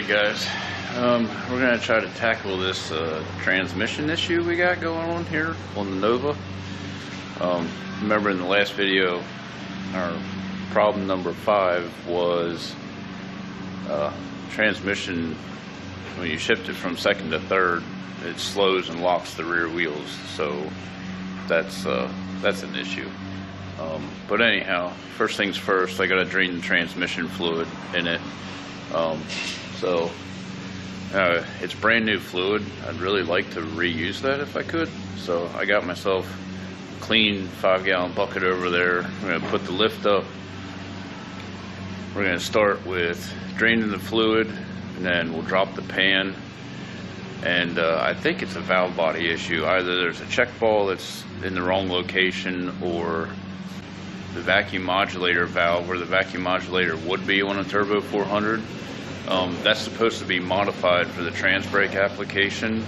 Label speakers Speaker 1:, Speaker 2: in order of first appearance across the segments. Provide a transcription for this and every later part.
Speaker 1: Alright guys, we're going to try to tackle this transmission issue we got going on here on the Nova. Remember in the last video, our problem number 5 was transmission. When you shift it from second to third, it slows and locks the rear wheels, so that's an issue. But anyhow, first things first, I got to drain the transmission fluid in it. It's brand new fluid. I'd really like to reuse that if I could. So I got myself a clean 5-gallon bucket over there. I'm going to put the lift up. We're going to start with draining the fluid, and then we'll drop the pan. And I think it's a valve body issue. Either there's a check ball that's in the wrong location, or the vacuum modulator valve, where the vacuum modulator would be on a Turbo 400. That's supposed to be modified for the trans brake application,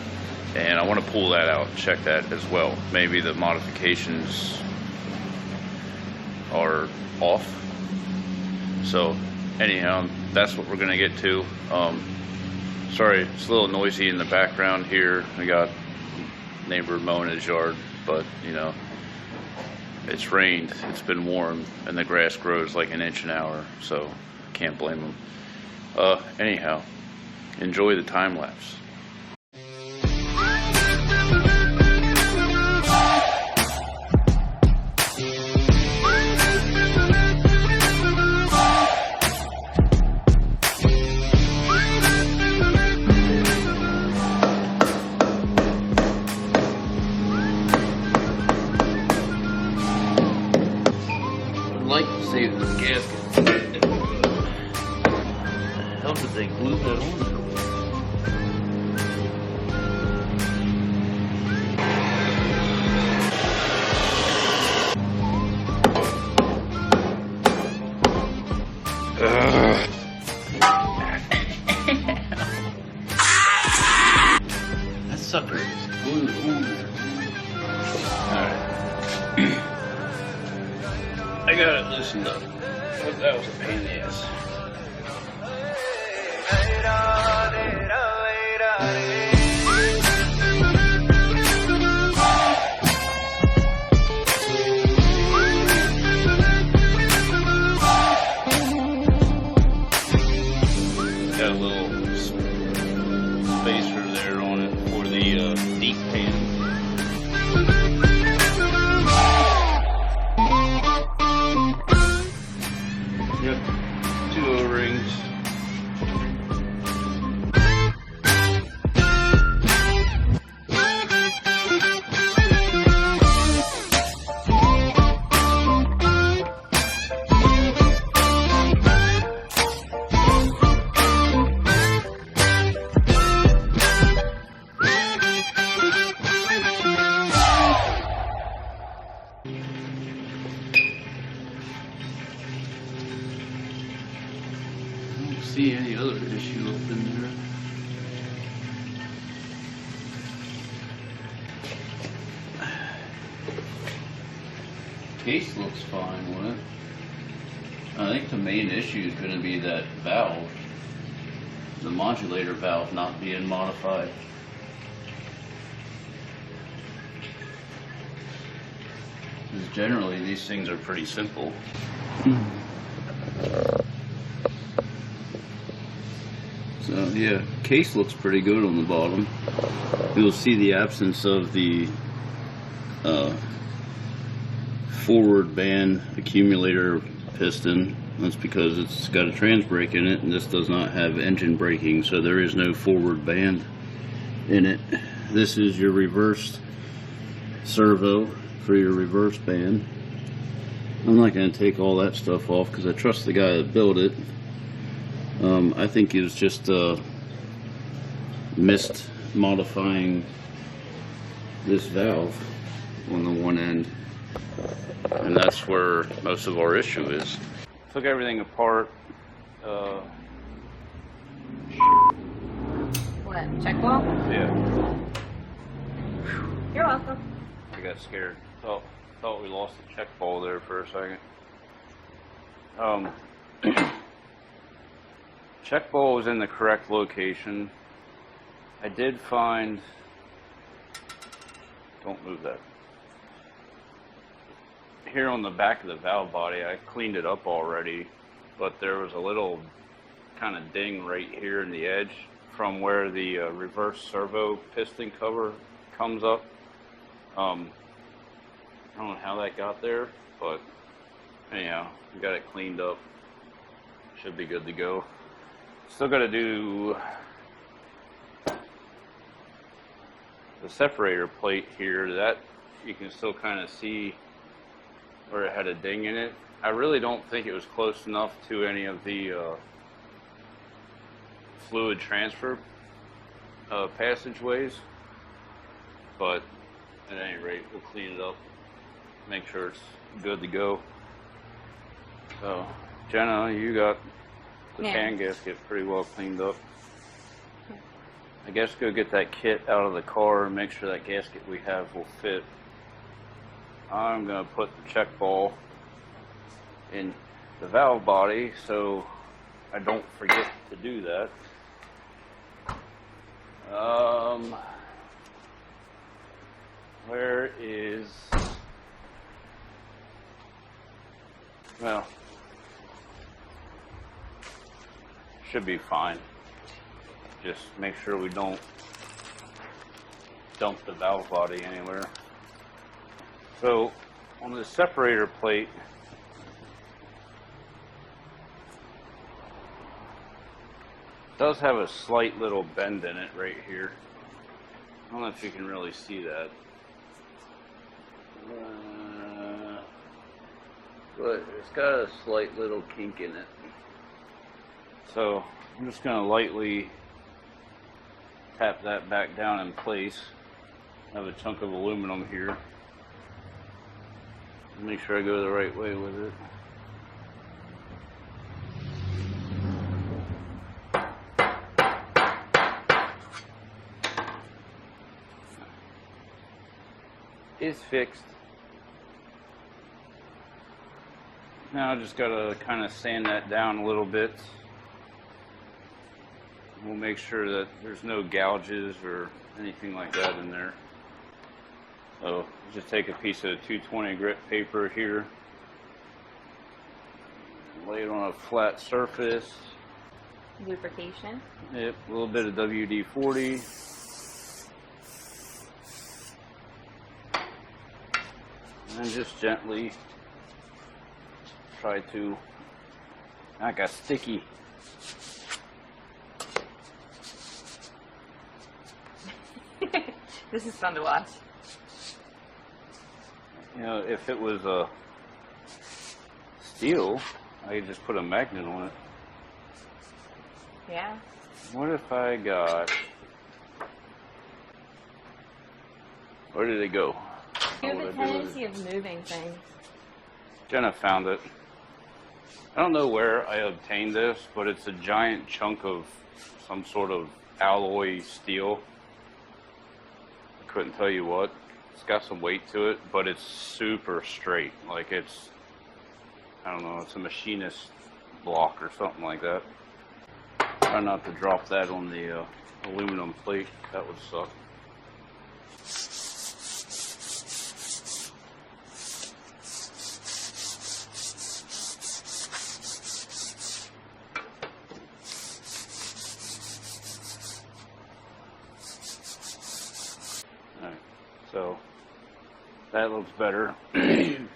Speaker 1: and I want to pull that out and check that as well. Maybe the modifications are off. So anyhow, that's what we're going to get to. Sorry, it's a little noisy in the background here. We got neighbor mowing his yard, but you know, it's rained, it's been warm, and the grass grows like an inch an hour, so can't blame them. Anyhow, enjoy the time lapse. I'd like to save this gasket. How did they glue that on? That sucker is glued on there. Alright. I got it loosened up. But that was a pain in the ass. Got a little spacer there on it for the deep pan. Yep, 2 O-rings. See any other issue up in there. Case looks fine on it. I think the main issue is going to be that valve, the modulator valve, not being modified. Because generally these things are pretty simple. So yeah, case looks pretty good on the bottom. You'll see the absence of the forward band accumulator piston. That's because it's got a trans brake in it, and this does not have engine braking, so there is no forward band in it. This is your reverse servo for your reverse band. I'm not going to take all that stuff off because I trust the guy that built it. I think he was just missed modifying this valve on the one end, and that's where most of our issue is. Took everything apart.
Speaker 2: What? Check ball?
Speaker 1: Yeah.
Speaker 2: You're welcome.
Speaker 1: I got scared. Thought we lost the check ball there for a second. check ball was in the correct location. I did find, don't move that. Here on the back of the valve body, I cleaned it up already, but there was a little kind of ding right here in the edge from where the reverse servo piston cover comes up. I don't know how that got there, but anyhow, we got it cleaned up. Should be good to go. Still got to do the separator plate here. That you can still kind of see where it had a ding in it. I really don't think it was close enough to any of the fluid transfer passageways, but at any rate, we'll clean it up, make sure it's good to go. So, Jenna, you got the pan gasket pretty well cleaned up. I guess go get that kit out of the car and make sure that gasket we have will fit. I'm going to put the check ball in the valve body so I don't forget to do that. Where is, well, should be fine. Just make sure we don't dump the valve body anywhere. So on the separator plate, it does have a slight little bend in it right here. I don't know if you can really see that. But it's got a slight little kink in it. So I'm just going to lightly tap that back down in place. I have a chunk of aluminum here. Make sure I go the right way with it. It's fixed. Now I just gotta kind of sand that down a little bit. We'll make sure that there's no gouges or anything like that in there. So just take a piece of 220 grit paper here, lay it on a flat surface.
Speaker 2: Lubrication.
Speaker 1: Yep, a little bit of WD-40. And just gently try to, I got sticky.
Speaker 2: This is fun to watch.
Speaker 1: You know, if it was a steel, I could just put a magnet on it.
Speaker 2: Yeah.
Speaker 1: What if I got, where did it go?
Speaker 2: You have a tendency of moving things.
Speaker 1: Jenna found it. I don't know where I obtained this, but it's a giant chunk of some sort of alloy steel. I couldn't tell you what. It's got some weight to it, but it's super straight. Like it's, I don't know, it's a machinist block or something like that. Try not to drop that on the aluminum plate. That would suck. Alright, so that looks better. I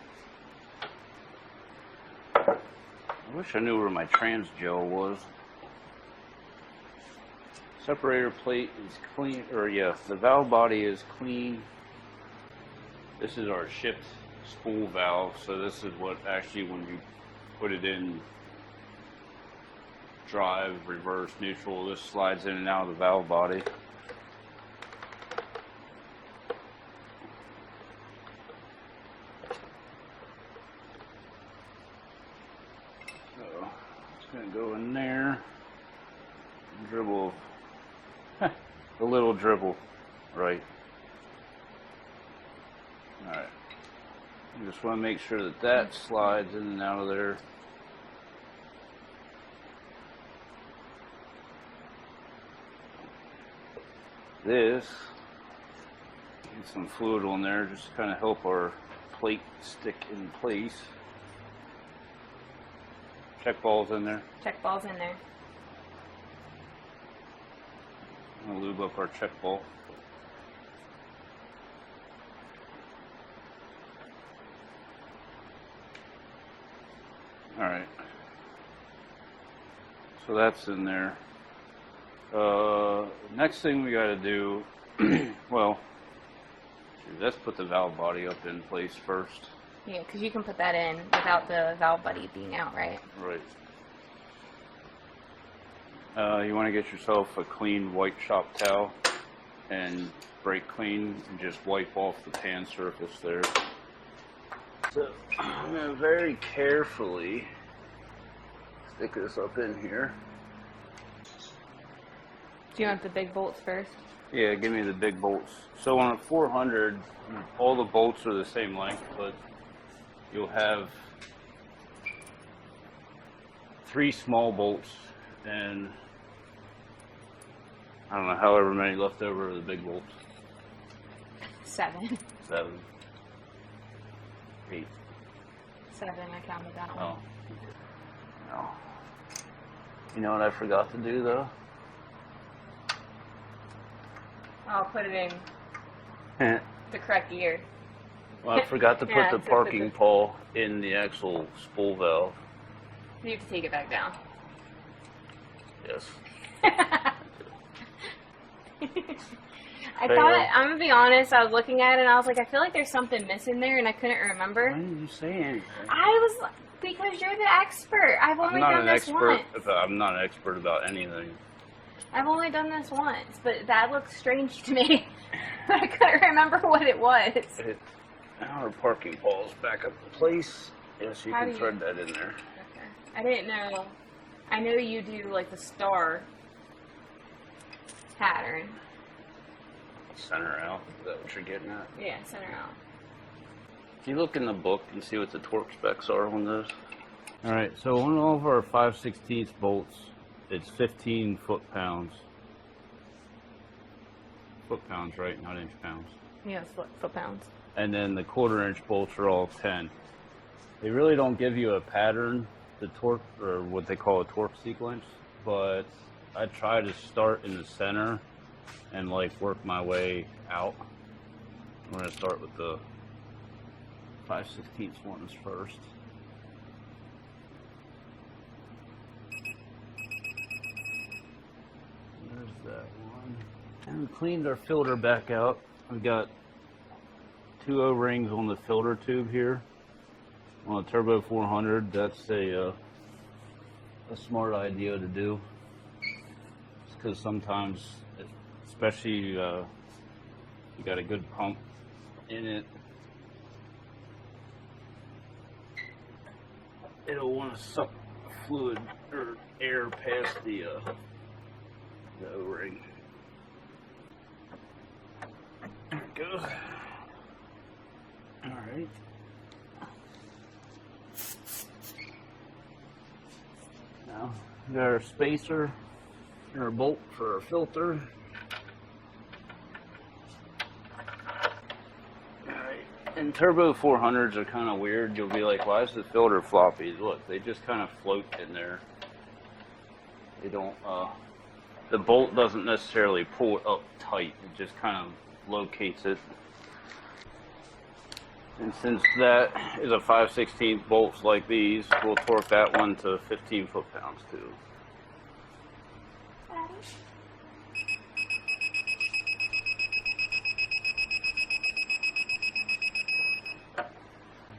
Speaker 1: wish I knew where my trans gel was. Separator plate is clean, or yeah, the valve body is clean. This is our shipped spool valve, so this is what actually when you put it in drive, reverse, neutral, this slides in and out of the valve body. So it's going to go in there, dribble. A little dribble, right? Alright. I just want to make sure that that slides in and out of there. this. Get some fluid on there, just to kind of help our plate stick in place. Check balls in there.
Speaker 2: Check balls in there.
Speaker 1: I'm gonna lube up our check ball. Alright. So that's in there. Next thing we gotta do, well, let's put the valve body up in place first.
Speaker 2: Yeah, because you can put that in without the valve buddy being out, right?
Speaker 1: Right. You want to get yourself a clean white shop towel and brake clean and just wipe off the pan surface there. So I'm going to very carefully stick this up in here.
Speaker 2: Do you want the big bolts first?
Speaker 1: Yeah, give me the big bolts. So on a 400, all the bolts are the same length, but you'll have 3 small bolts and I don't know, however many left over of the big bolts.
Speaker 2: 7.
Speaker 1: 7. 8.
Speaker 2: 7, I counted that one.
Speaker 1: Oh. No. You know what I forgot to do though?
Speaker 2: I'll put it in the correct gear.
Speaker 1: Well, I forgot to put
Speaker 2: Yeah,
Speaker 1: the
Speaker 2: so
Speaker 1: parking pawl in the actual spool valve.
Speaker 2: You have to take it back down.
Speaker 1: Yes.
Speaker 2: I thought, I'm going to be honest, I was looking at it and I was like, I feel like there's something missing there and I couldn't remember.
Speaker 1: Why didn't you say anything?
Speaker 2: Because you're the expert. I've only done this once.
Speaker 1: I'm not an expert about anything.
Speaker 2: I've only done this once, but that looks strange to me. But I couldn't remember what it was.
Speaker 1: Our parking paw's back up in place. Yes, you can thread that in there.
Speaker 2: Okay. I didn't know. I know you do like the star pattern.
Speaker 1: Center out. Is that what you're getting at?
Speaker 2: Yeah, center out.
Speaker 1: If you look in the book and see what the torque specs are on those. Alright, so on all of our 5/16 bolts, it's 15 foot-pounds. Foot-pounds, right? Not inch-pounds.
Speaker 2: Yeah, foot-pounds.
Speaker 1: And then the 1/4-inch bolts are all 10. They really don't give you a pattern, the torque, or what they call a torque sequence, but I try to start in the center and like work my way out. I'm going to start with the 5/16 ones first. There's that one. And we cleaned our filter back out. We've got 2 O-rings on the filter tube here. On a Turbo 400, that's a smart idea to do. Just because sometimes, especially you got a good pump in it, it'll want to suck fluid or air past the O-ring. There it goes. Alright. Now, we got our spacer and our bolt for our filter. Alright, and Turbo 400s are kind of weird. You'll be like, why is the filter floppy? Look, they just kind of float in there. They don't, the bolt doesn't necessarily pull it up tight. It just kind of locates it. And since that is a 5/16 bolts like these, we'll torque that one to 15 foot-pounds too.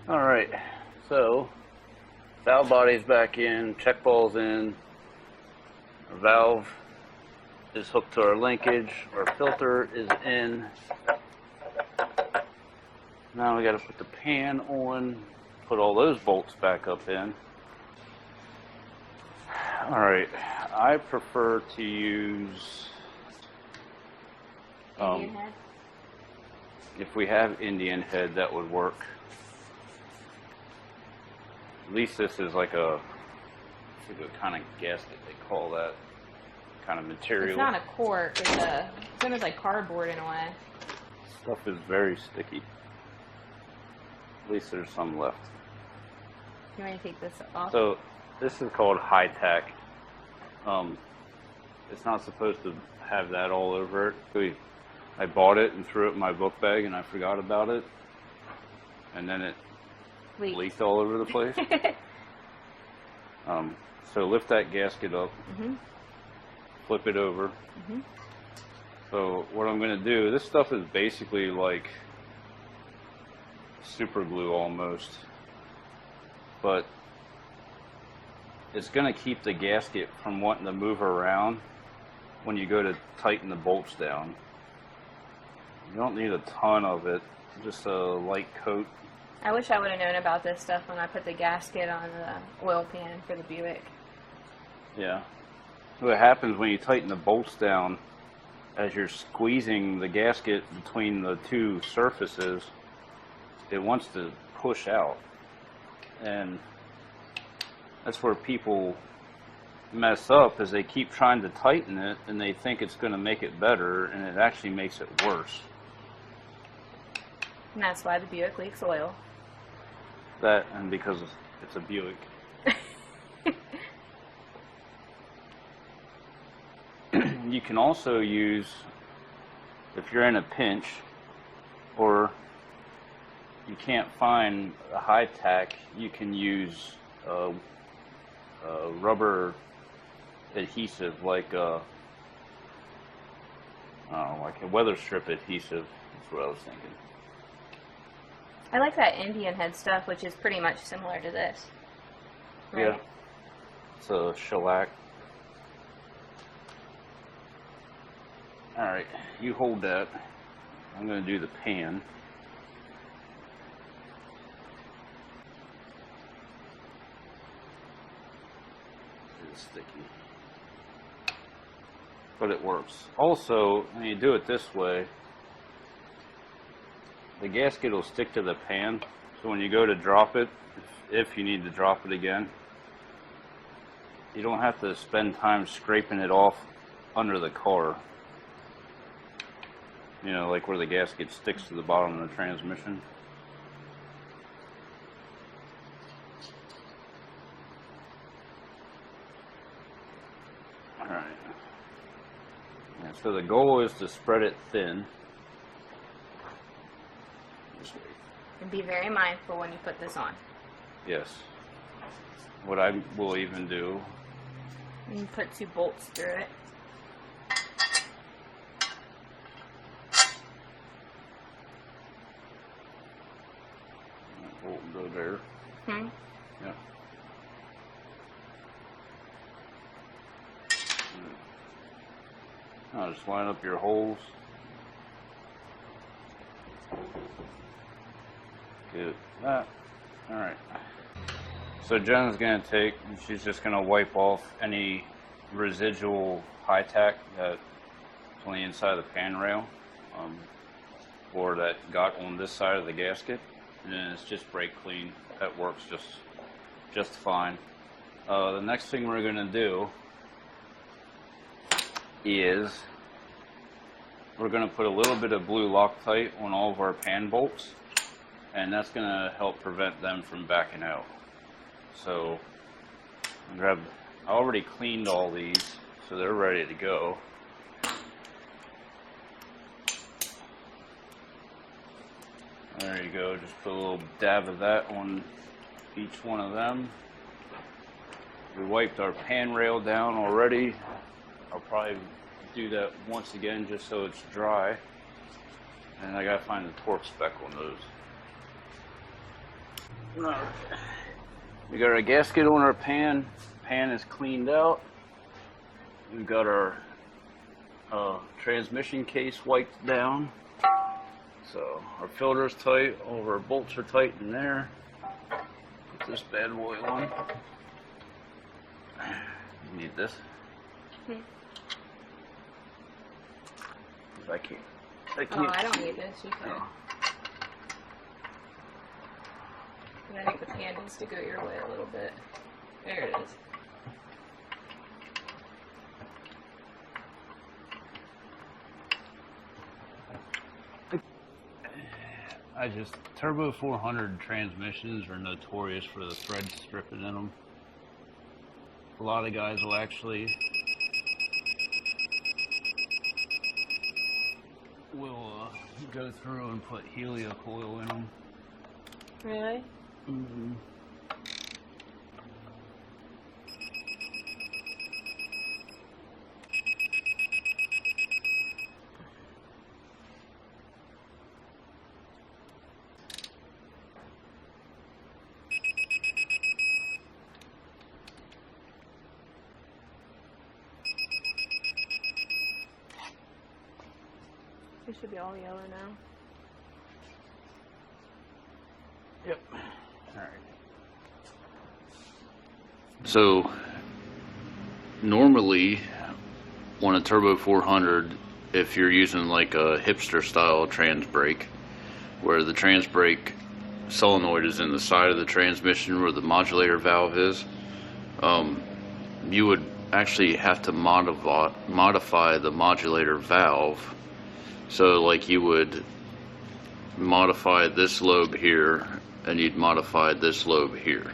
Speaker 1: Alright, so valve body's back in, check ball's in, our valve is hooked to our linkage, our filter is in. Now we got to put the pan on, put all those bolts back up in. Alright, I prefer to use,
Speaker 2: Indian head?
Speaker 1: if we have Indian head, that would work. At least this is like a kind of gasket, they call that. kind of material.
Speaker 2: It's not a cork. It's almost like cardboard in a way.
Speaker 1: Stuff is very sticky. At least there's some left.
Speaker 2: You want to take this off?
Speaker 1: So this is called high tack. It's not supposed to have that all over it. I bought it and threw it in my book bag and I forgot about it. And then it leaked all over the place. So lift that gasket up, flip it over. So what I'm going to do, this stuff is basically like super glue almost, but it's going to keep the gasket from wanting to move around when you go to tighten the bolts down. You don't need a ton of it, just a light coat.
Speaker 2: I wish I would have known about this stuff when I put the gasket on the oil pan for the Buick.
Speaker 1: Yeah. What happens when you tighten the bolts down, as you're squeezing the gasket between the two surfaces, it wants to push out. And that's where people mess up, is they keep trying to tighten it and they think it's going to make it better, and it actually makes it worse.
Speaker 2: And that's why the Buick leaks oil.
Speaker 1: That, and because it's a Buick. You can also use, if you're in a pinch or you can't find a high tack, you can use rubber adhesive, like a weather strip adhesive. That's what I was thinking.
Speaker 2: I like that Indian head stuff, which is pretty much similar to this. Right?
Speaker 1: Yeah. It's a shellac. Alright, you hold that. I'm going to do the pan. It's sticky. But it works. Also, when you do it this way, the gasket will stick to the pan, so when you go to drop it, if you need to drop it again, you don't have to spend time scraping it off under the car. You know, like where the gasket sticks to the bottom of the transmission. Alright. And so the goal is to spread it thin.
Speaker 2: And be very mindful when you put this on.
Speaker 1: Yes. What I will even do,
Speaker 2: And you put 2 bolts through it.
Speaker 1: that bolt will go there. Yeah. Now just line up your holes. Good. That. Alright. So Jen's going to take, and she's just going to wipe off any residual high tack that's on the inside of the pan rail, or that got on this side of the gasket, and then it's just brake clean. That works just fine. The next thing we're going to do is we're going to put a little bit of blue Loctite on all of our pan bolts, and that's going to help prevent them from backing out. So I already cleaned all these, so they're ready to go. There you go, just put a little dab of that on each one of them. We wiped our pan rail down already. I'll probably do that once again just so it's dry. And I gotta find the torque spec on those. Okay. We got our gasket on our pan. Pan is cleaned out. We've got our transmission case wiped down. So our filter's tight, all of our bolts are tight in there. Put this bad boy on. You need this? I can't.
Speaker 2: Oh, I don't need this. You can.
Speaker 1: No.
Speaker 2: And I think the pan needs to go your way a little bit. There it is.
Speaker 1: Turbo 400 transmissions are notorious for the thread stripping in them. A lot of guys will actually go through and put heliocoil in them.
Speaker 2: Really?
Speaker 1: Mm-hmm.
Speaker 2: It should be all yellow now.
Speaker 1: Yep. Alright. So, normally, on a Turbo 400, if you're using like a hipster style trans brake, where the trans brake solenoid is in the side of the transmission where the modulator valve is, you would actually have to modify the modulator valve. So like you would modify this lobe here and you'd modify this lobe here.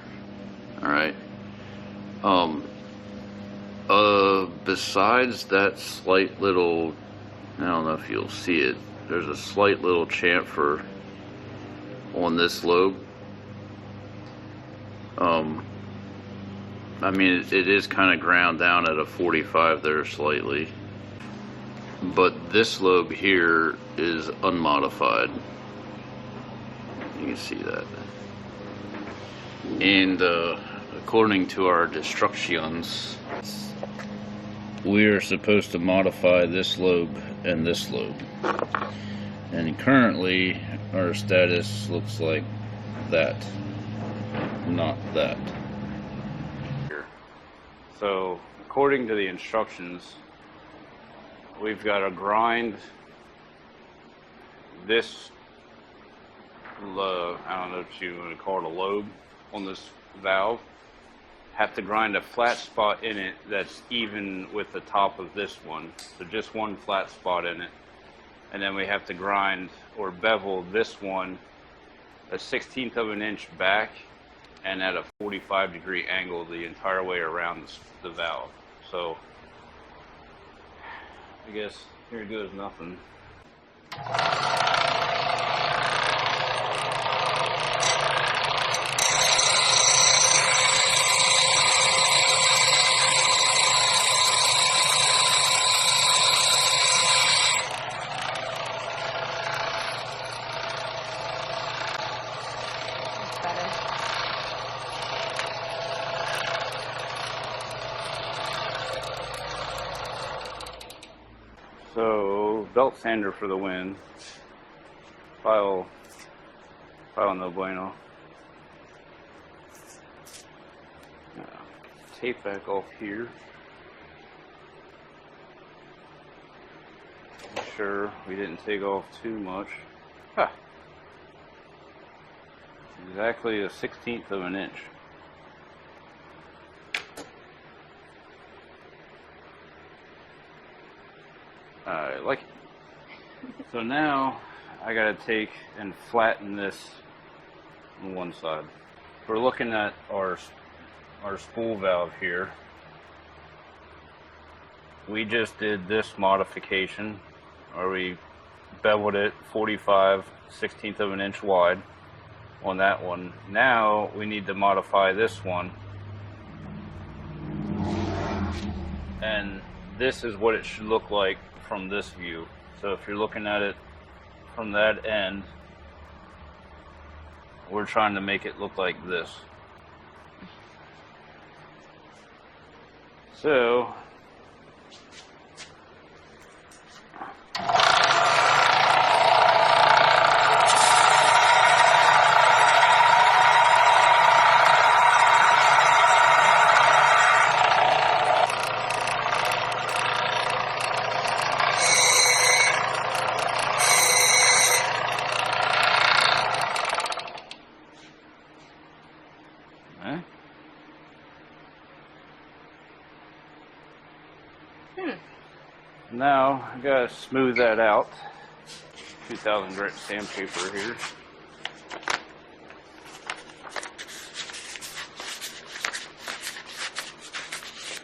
Speaker 1: Alright. Besides that slight little, I don't know if you'll see it, there's a slight little chamfer on this lobe. I mean, it is kind of ground down at a 45 there slightly. But this lobe here is unmodified. You can see that. And according to our instructions, we are supposed to modify this lobe and this lobe. And currently, our status looks like that, not that. So, according to the instructions, we've got to grind this, I don't know if you want to call it a lobe on this valve. Have to grind a flat spot in it that's even with the top of this one. So just one flat spot in it. And then we have to grind or bevel this one a 1/16 of an inch back and at a 45-degree angle the entire way around the valve. So I guess here goes nothing. So, belt sander for the win. File no bueno. Tape back off here. Make sure we didn't take off too much. Huh. Exactly a 1/16 of an inch. I like it. So now I gotta take and flatten this on one side. We're looking at our spool valve here. We just did this modification, or we beveled it 45/16 of an inch wide on that one. Now we need to modify this one, and this is what it should look like from this view. So if you're looking at it from that end, we're trying to make it look like this. So now I gotta smooth that out. 2000 grit sandpaper here.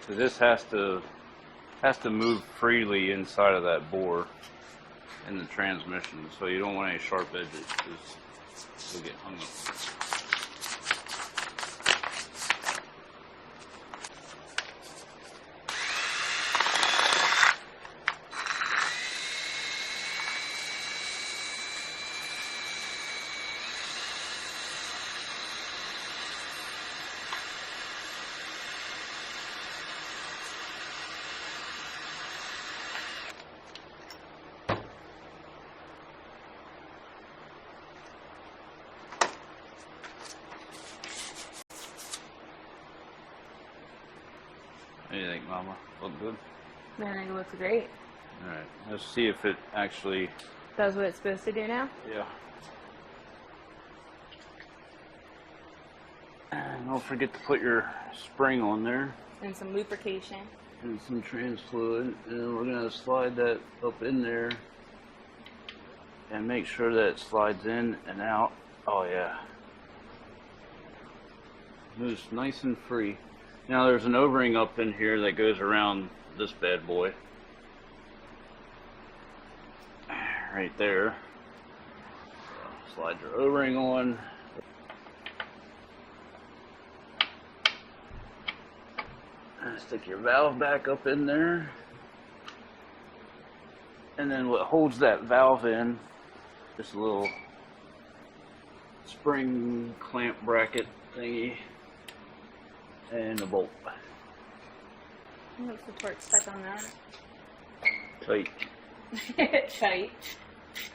Speaker 1: So this has to move freely inside of that bore in the transmission, so you don't want any sharp edges because you'll get hung up. What do you think, Mama? Look good?
Speaker 2: I think it looks great.
Speaker 1: Alright, let's see if it actually
Speaker 2: Does what it's supposed to do now?
Speaker 1: Yeah. And don't forget to put your spring on there.
Speaker 2: And some lubrication.
Speaker 1: And some trans fluid. And we're going to slide that up in there. And make sure that it slides in and out. Oh yeah. Moves nice and free. Now there's an O-ring up in here that goes around this bad boy. Right there. Slide your O-ring on. And stick your valve back up in there. And then what holds that valve in, just a little spring clamp bracket thingy and a bolt.
Speaker 2: What's the torque stuck on that?
Speaker 1: Tight.
Speaker 2: Tight.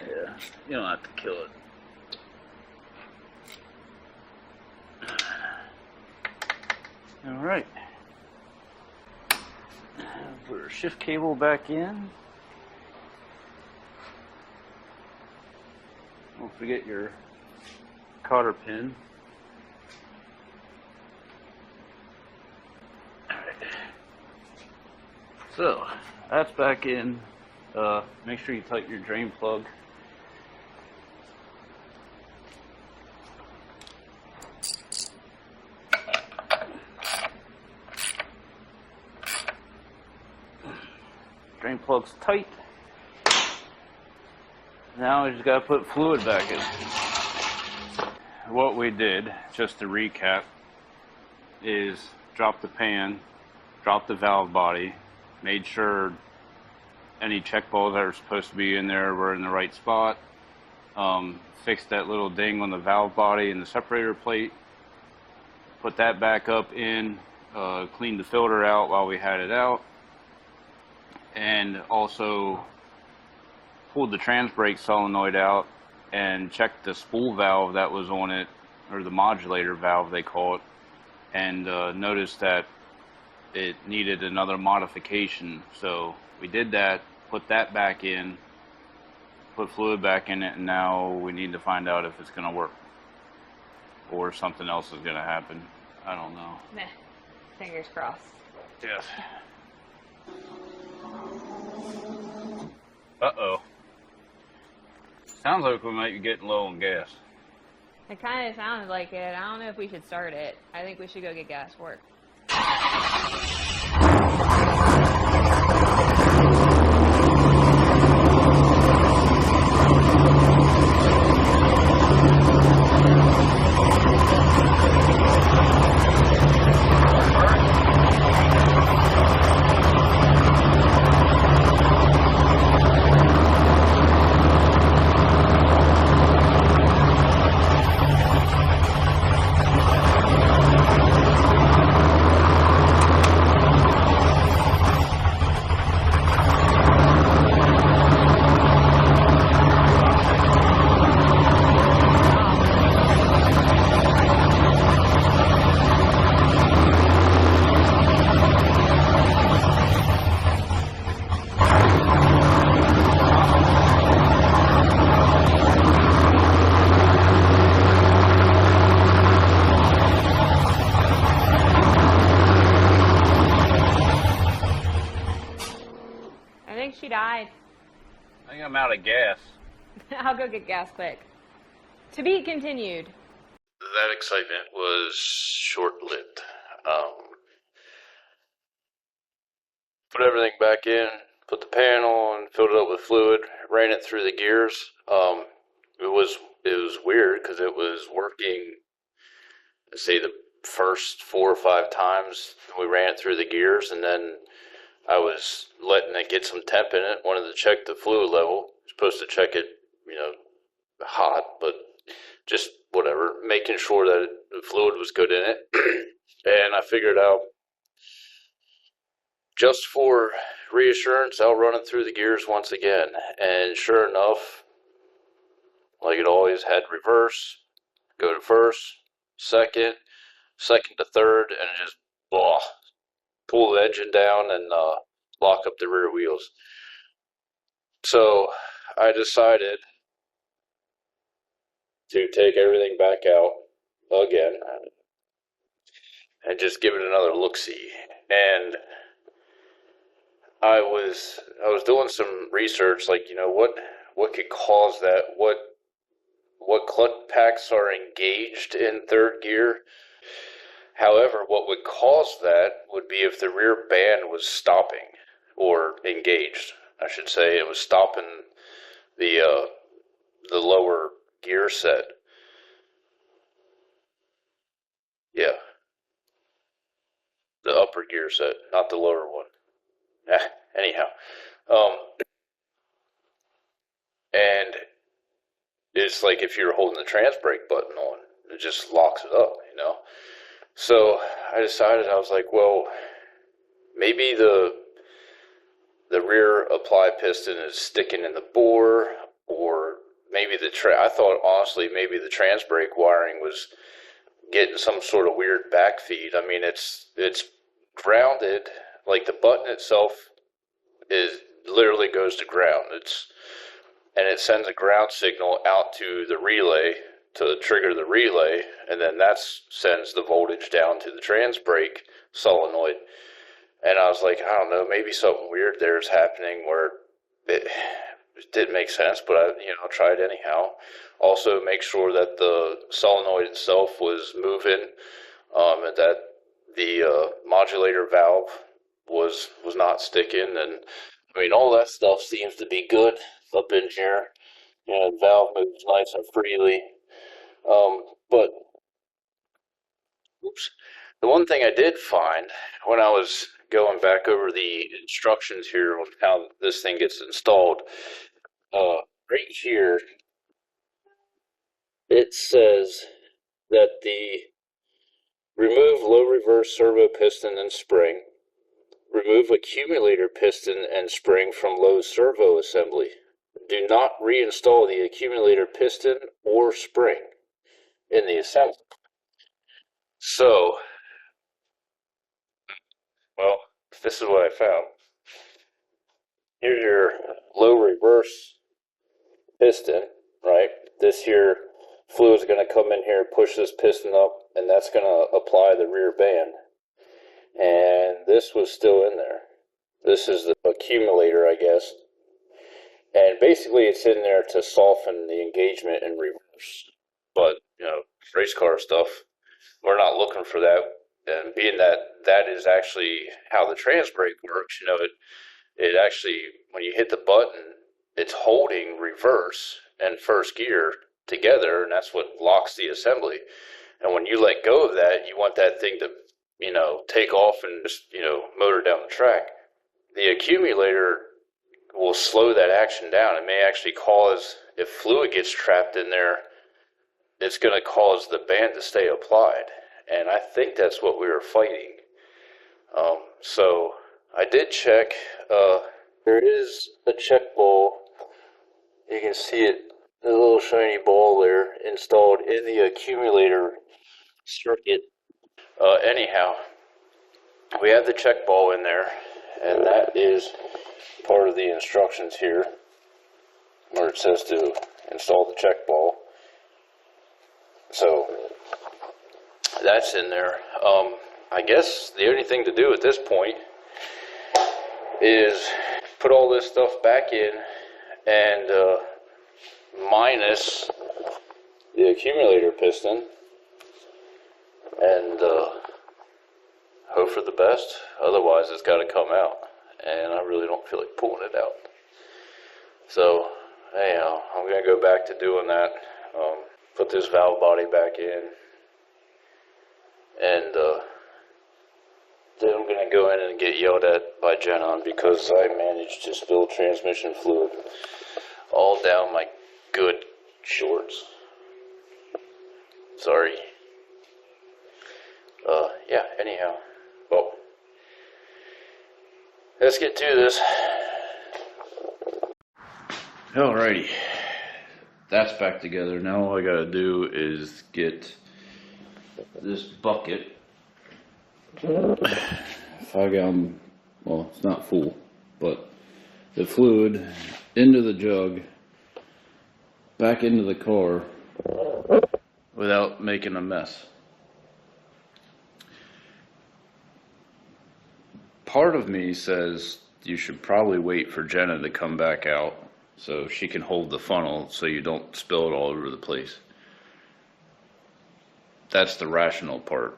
Speaker 1: Yeah, you don't have to kill it. Alright. Put our shift cable back in. Don't forget your cotter pin. Alright. So, that's back in. Make sure you tighten your drain plug. Drain plug's tight. Now we just gotta put fluid back in. What we did, just to recap, is drop the pan, drop the valve body, made sure any check balls that are supposed to be in there were in the right spot, fixed that little ding on the valve body and the separator plate, put that back up in, cleaned the filter out while we had it out, and also pulled the trans brake solenoid out and checked the spool valve that was on it, or the modulator valve they call it, and noticed that it needed another modification. So we did that, put that back in, put fluid back in it, and now we need to find out if it's going to work or something else is going to happen. I don't know.
Speaker 2: Meh. Fingers crossed.
Speaker 1: Yes. Uh-oh. Sounds like we might be getting low on gas.
Speaker 2: It kind of sounded like it. I don't know if we should start it. I think we should go get gas work. She died.
Speaker 1: I think I'm out of gas.
Speaker 2: I'll go get gas quick. To be continued.
Speaker 3: That excitement was short-lived.
Speaker 1: put everything back in, put the pan on, filled it up with fluid, ran it through the gears. It was weird because it was working, say, the first 4 or 5 times we ran it through the gears, and then I was letting it get some temp in it. Wanted to check the fluid level. Supposed to check it, hot, but just whatever, making sure that the fluid was good in it. And I figured out, just for reassurance, I'll run it through the gears once again. And sure enough, like it always, had reverse, go to first, second, second to third, and just pull the engine down and lock up the rear wheels. So I decided to take everything back out again and just give it another look-see. And I was doing some research, like, what could cause that? What clutch packs are engaged in third gear? However, what would cause that would be if the rear band was stopping, or engaged, I should say. It was stopping the lower gear set. Yeah, the upper gear set, not the lower one. Anyhow, um, and it's like if you're holding the trans brake button on, it just locks it up, So I decided, I was like, well, maybe the rear apply piston is sticking in the bore, or maybe I thought, honestly, maybe the trans brake wiring was getting some sort of weird backfeed. I mean, it's grounded, like the button itself is literally goes to ground. And it sends a ground signal out to the relay to trigger the relay, and then that sends the voltage down to the trans brake solenoid. And I was like, I don't know, maybe something weird there is happening where it didn't make sense, but I tried anyhow. Also, make sure that the solenoid itself was moving, and that the modulator valve was not sticking, and I mean, all that stuff seems to be good up in here. The valve moves nice and freely. But oops, the one thing I did find when I was going back over the instructions here on how this thing gets installed, right here, it says that the remove low reverse servo piston and spring, remove accumulator piston and spring from low servo assembly. Do not reinstall the accumulator piston or spring in the assembly. So, well, this is what I found. Here's your low reverse piston, right? This here fluid is going to come in here, push this piston up, and that's going to apply the rear band. And this was still in there. This is the accumulator, I guess. And basically it's in there to soften the engagement in reverse. But, race car stuff, we're not looking for that. And being that is actually how the trans brake works, it actually, when you hit the button, it's holding reverse and first gear together, and that's what locks the assembly. And when you let go of that, you want that thing to, take off and just, motor down the track. The accumulator will slow that action down. It may actually cause, if fluid gets trapped in there, it's going to cause the band to stay applied. And I think that's what we were fighting. So I did check. There is a check ball. You can see it, the little shiny ball there, installed in the accumulator circuit. Anyhow, we have the check ball in there, and that is part of the instructions here, where it says to install the check ball. So that's in there. I guess the only thing to do at this point is put all this stuff back in and minus the accumulator piston and hope for the best. Otherwise, it's got to come out. and I really don't feel like pulling it out. So, anyhow, I'm going to go back to doing that. Put this valve body back in, and then I'm going to go in and get yelled at by Jenna because I managed to spill transmission fluid all down my good shorts. Sorry. Yeah, anyhow. Well, let's get to this. Alrighty. That's back together. Now all I gotta do is get this bucket, 5-gallon, well, it's not full, but the fluid into the jug, back into the car without making a mess. Part of me says you should probably wait for Jenna to come back out so she can hold the funnel so you don't spill it all over the place. That's the rational part.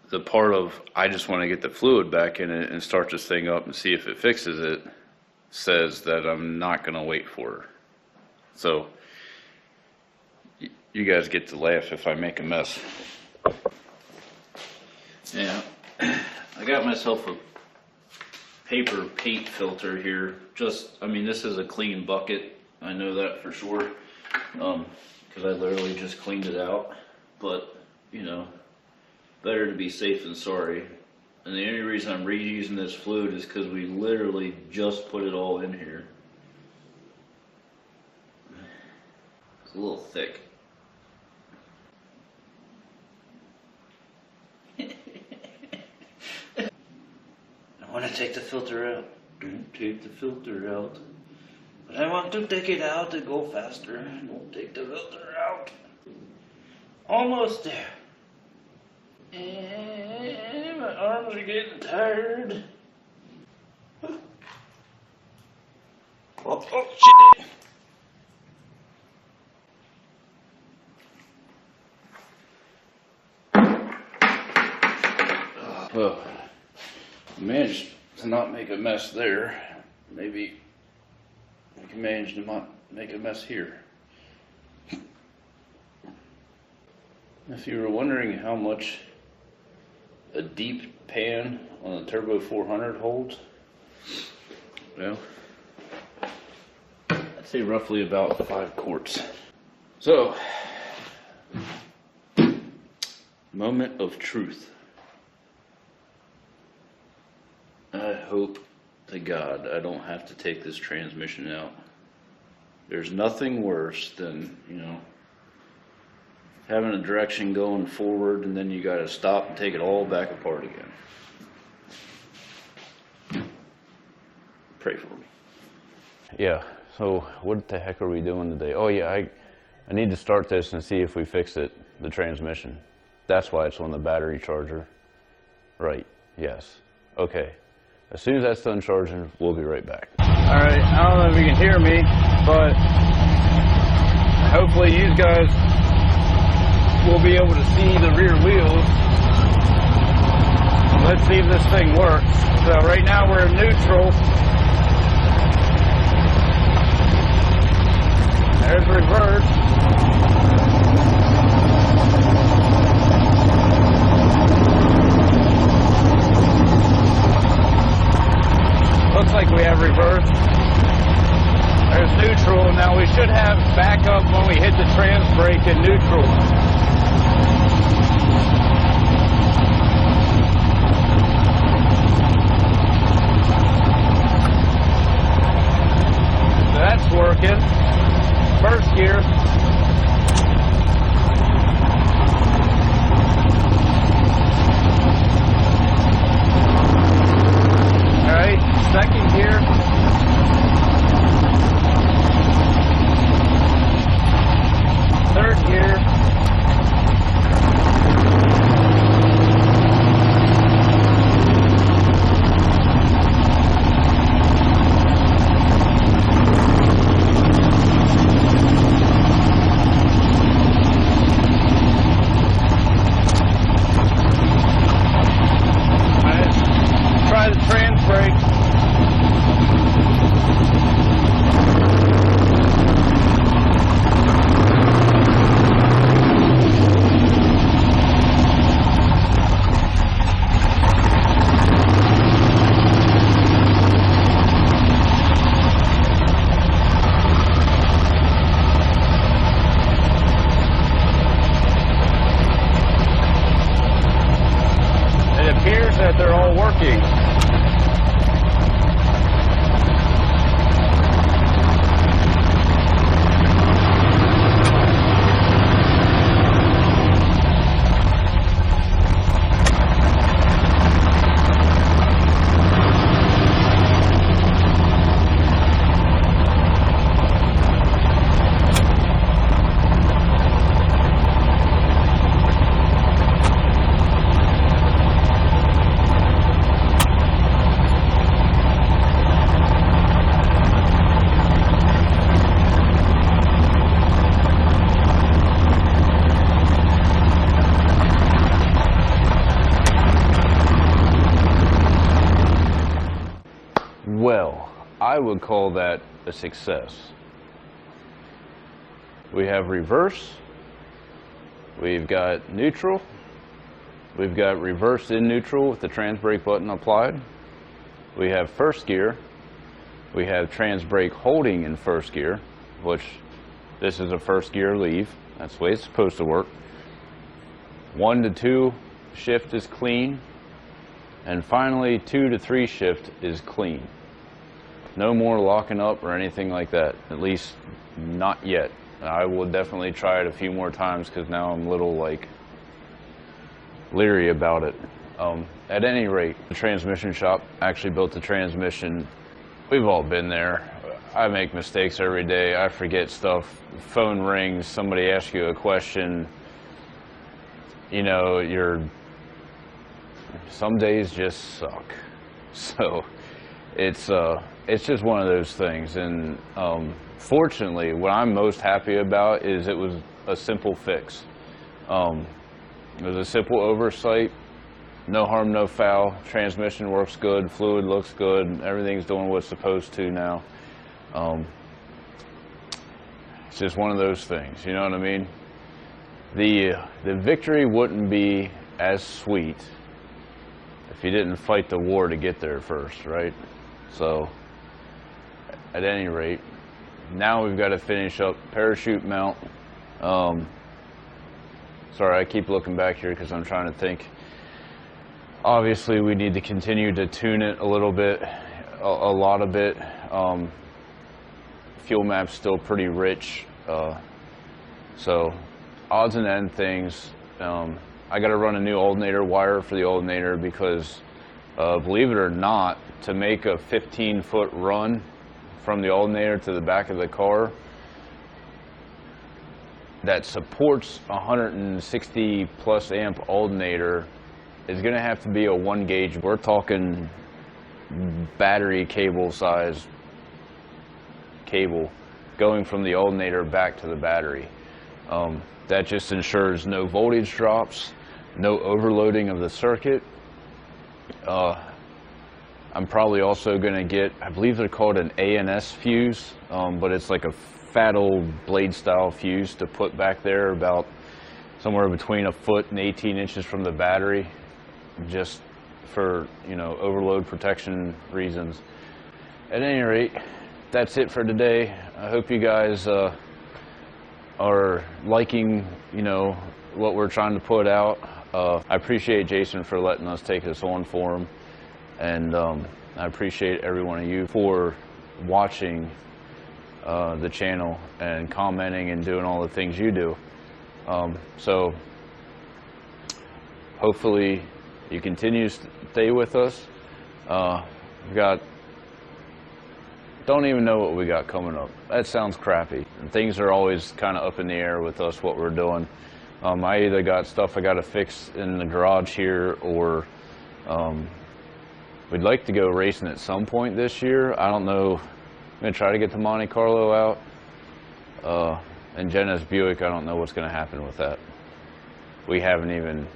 Speaker 1: The part of, I just want to get the fluid back in it and start this thing up and see if it fixes it, says that I'm not going to wait for her. So, you guys get to laugh if I make a mess. Yeah, I got myself a paper paint filter here. I mean, this is a clean bucket. I know that for sure, because I literally just cleaned it out. But, you know, better to be safe than sorry. And the only reason I'm reusing this fluid is because we literally just put it all in here. It's a little thick. I want to take the filter out. Don't take the filter out. But I want to take it out to go faster. Don't take the filter out. Almost there. And my arms are getting tired. Oh, shit. Well, I managed to not make a mess there. Maybe I can manage to not make a mess here. If you were wondering how much a deep pan on a Turbo 400 holds, well, I'd say roughly about 5 quarts. So, moment of truth. I hope to God I don't have to take this transmission out. There's nothing worse than, you know, having a direction going forward and then you gotta stop and take it all back apart again. Pray for me. Yeah, so what the heck are we doing today? Oh yeah, I need to start this and see if we fix it, the transmission. That's why it's on the battery charger. Right, yes. Okay. As soon as that's done charging, we'll be right back. Alright, I don't know if you can hear me, but hopefully you guys will be able to see the rear wheels. Let's see if this thing works. So right now we're in neutral. There's reverse. Looks like we have reverse. There's neutral. Now we should have backup when we hit the trans brake in neutral. So that's working. First gear. Alright, second gear. Third gear. Try the trans brake. that they're all working. Well, I would call that a success. We have reverse, we've got neutral, we've got reverse in neutral with the trans brake button applied, we have first gear, we have trans brake holding in first gear, which this is a first gear leave, that's the way it's supposed to work. 1 to 2 shift is clean, and finally 2 to 3 shift is clean. No more locking up or anything like that, at least not yet. I will definitely try it a few more times because now I'm a little like leery about it. At any rate, the transmission shop actually built the transmission. We've all been there. I make mistakes every day. I forget stuff. Phone rings, somebody asks you a question. You know, some days just suck. So it's just one of those things, and fortunately what I'm most happy about is it was a simple fix. It was a simple oversight, no harm, no foul. Transmission works good, fluid looks good, everything's doing what's supposed to now. It's just one of those things, you know what I mean? The victory wouldn't be as sweet if you didn't fight the war to get there first, right? So at any rate, now we've got to finish up parachute mount. Sorry, I keep looking back here because I'm trying to think. Obviously, we need to continue to tune it a little bit, a lot of it. Fuel map's still pretty rich, so odds and end things. I got to run a new alternator wire for the alternator because, believe it or not, to make a 15-foot run from the alternator to the back of the car that supports 160 plus amp alternator is going to have to be a 1 gauge. We're talking battery cable size cable going from the alternator back to the battery. That just ensures no voltage drops, no overloading of the circuit. I'm probably also going to get, I believe they're called an ANS fuse, but it's like a fat old blade style fuse to put back there about somewhere between 1 foot and 18 inches from the battery, just for, you know, overload protection reasons. At any rate, that's it for today. I hope you guys are liking, you know, what we're trying to put out. I appreciate Jason for letting us take this on for him, and I appreciate every one of you for watching the channel and commenting and doing all the things you do. So hopefully you continue to stay with us. We've got, don't even know what we got coming up. That sounds crappy. Things are always kind of up in the air with us, what we're doing. I either got stuff I got to fix in the garage here, or we'd like to go racing at some point this year. I don't know. I'm going to try to get the Monte Carlo out. And Jenna's Buick, I don't know what's going to happen with that. We haven't even,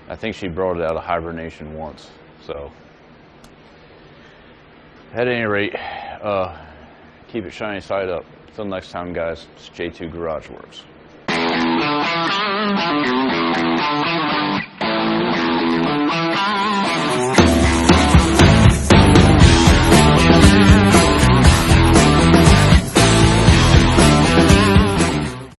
Speaker 1: I think she brought it out of hibernation once. So at any rate, keep it shiny side up. Until next time, guys, it's J2 Garage Works.